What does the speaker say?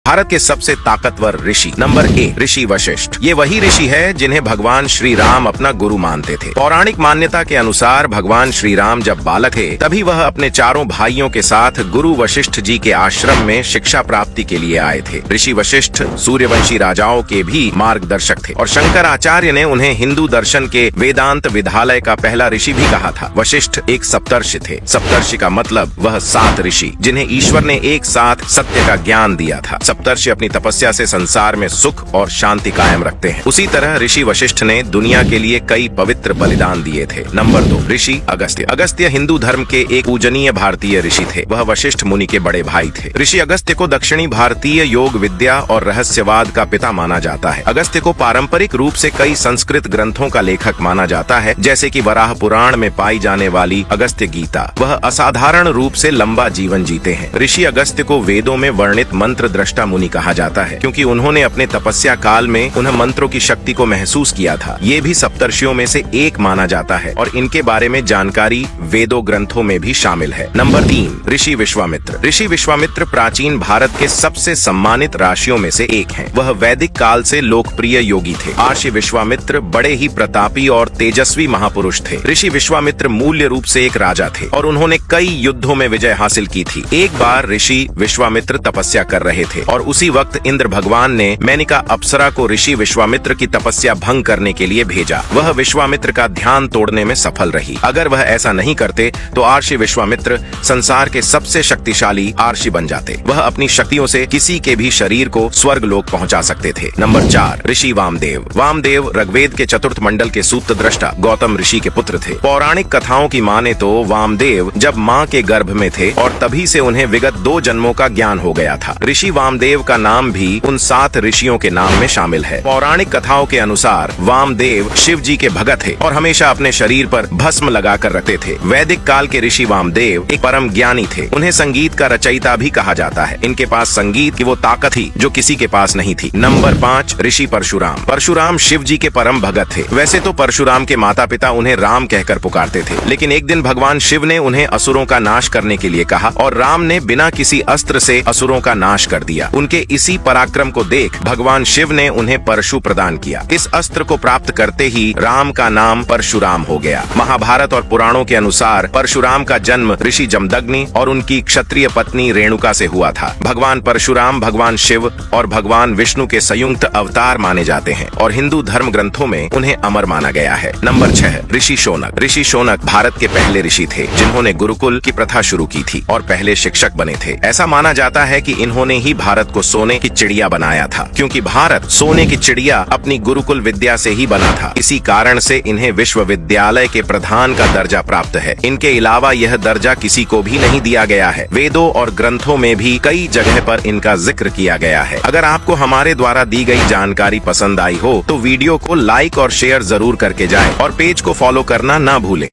भारत के सबसे ताकतवर ऋषि। नंबर 1, ऋषि वशिष्ठ। ये वही ऋषि है जिन्हें भगवान श्री राम अपना गुरु मानते थे। पौराणिक मान्यता के अनुसार भगवान श्री राम जब बालक थे तभी वह अपने चारों भाइयों के साथ गुरु वशिष्ठ जी के आश्रम में शिक्षा प्राप्ति के लिए आए थे। ऋषि वशिष्ठ सूर्यवंशी राजाओं के भी मार्गदर्शक थे और शंकराचार्य ने उन्हें हिंदू दर्शन के वेदांत विद्यालय का पहला ऋषि भी कहा था। वशिष्ठ एक सप्तर्षि थे। सप्तर्षि का मतलब वह 7 ऋषि जिन्हें ईश्वर ने एक साथ सत्य का ज्ञान दिया था। सप्तर्षि अपनी तपस्या से संसार में सुख और शांति कायम रखते हैं। उसी तरह ऋषि वशिष्ठ ने दुनिया के लिए कई पवित्र बलिदान दिए थे। नंबर 2, ऋषि अगस्त्य। अगस्त्य हिंदू धर्म के एक पूजनीय भारतीय ऋषि थे। वह वशिष्ठ मुनि के बड़े भाई थे। ऋषि अगस्त्य को दक्षिणी भारतीय योग विद्या और रहस्यवाद का पिता माना जाता है। अगस्त्य को पारंपरिक रूप से कई संस्कृत ग्रंथों का लेखक माना जाता है, जैसे कि वराह पुराण में पाई जाने वाली अगस्त्य गीता। वह असाधारण रूप से लंबा जीवन जीते हैं। ऋषि अगस्त्य को वेदों में वर्णित मंत्र दृष्टा मुनि कहा जाता है, क्योंकि उन्होंने अपने तपस्या काल में उन मंत्रों की शक्ति को महसूस किया था। ये भी सप्तर्षियों में से एक माना जाता है और इनके बारे में जानकारी वेदों ग्रंथों में भी शामिल है। नंबर 3, ऋषि विश्वामित्र। ऋषि विश्वामित्र प्राचीन भारत के सबसे सम्मानित ऋषियों में से एक हैं। वह वैदिक काल से लोकप्रिय योगी थे। ऋषि विश्वामित्र बड़े ही प्रतापी और तेजस्वी महापुरुष थे। ऋषि विश्वामित्र मूल्य रूप से एक राजा थे और उन्होंने कई युद्धों में विजय हासिल की थी। एक बार ऋषि विश्वामित्र तपस्या कर रहे थे और उसी वक्त इंद्र भगवान ने मेनका अप्सरा को ऋषि विश्वामित्र की तपस्या भंग करने के लिए भेजा। वह विश्वामित्र का ध्यान तोड़ने में सफल रही। अगर वह ऐसा नहीं करते तो ऋषि विश्वामित्र संसार के सबसे शक्तिशाली ऋषि बन जाते। वह अपनी शक्तियों से किसी के भी शरीर को स्वर्ग लोक पहुंचा सकते थे। नंबर 4, ऋषि वामदेव। वामदेव ऋग्वेद के चतुर्थ मंडल के सूक्त दृष्टा गौतम ऋषि के पुत्र थे। पौराणिक कथाओं की माने तो वामदेव जब माँ के गर्भ में थे और तभी से उन्हें विगत 2 जन्मों का ज्ञान हो गया था। ऋषि वामदेव का नाम भी उन 7 ऋषियों के नाम में शामिल है। पौराणिक कथाओं के अनुसार वामदेव शिव जी के भगत थे और हमेशा अपने शरीर पर भस्म लगाकर रखते थे। वैदिक काल के ऋषि वामदेव एक परम ज्ञानी थे। उन्हें संगीत का रचयिता भी कहा जाता है। इनके पास संगीत की वो ताकत थी जो किसी के पास नहीं थी। नंबर 5, ऋषि परशुराम। परशुराम शिव जी के परम भगत थे। वैसे तो परशुराम के माता पिता उन्हें राम कहकर पुकारते थे, लेकिन एक दिन भगवान शिव ने उन्हें असुरों का नाश करने के लिए कहा और राम ने बिना किसी अस्त्र से असुरों का नाश कर दिया। उनके इसी पराक्रम को देख भगवान शिव ने उन्हें परशु प्रदान किया। इस अस्त्र को प्राप्त करते ही राम का नाम परशुराम हो गया। महाभारत और पुराणों के अनुसार परशुराम का जन्म ऋषि जमदग्नि और उनकी क्षत्रिय पत्नी रेणुका से हुआ था। भगवान परशुराम भगवान शिव और भगवान विष्णु के संयुक्त अवतार माने जाते हैं और हिंदू धर्म ग्रंथों में उन्हें अमर माना गया है। नंबर 6, ऋषि शौनक। ऋषि शौनक भारत के पहले ऋषि थे जिन्होंने गुरुकुल की प्रथा शुरू की थी और पहले शिक्षक बने थे। ऐसा माना जाता है कि इन्होंने ही भारत को सोने की चिड़िया बनाया था, क्योंकि भारत सोने की चिड़िया अपनी गुरुकुल विद्या से ही बना था। इसी कारण से इन्हें विश्वविद्यालय के प्रधान का दर्जा प्राप्त है। इनके अलावा यह दर्जा किसी को भी नहीं दिया गया है। वेदों और ग्रंथों में भी कई जगह पर इनका जिक्र किया गया है। अगर आपको हमारे द्वारा दी गई जानकारी पसंद आई हो तो वीडियो को लाइक और शेयर जरूर करके जाएं और पेज को फॉलो करना ना भूलें।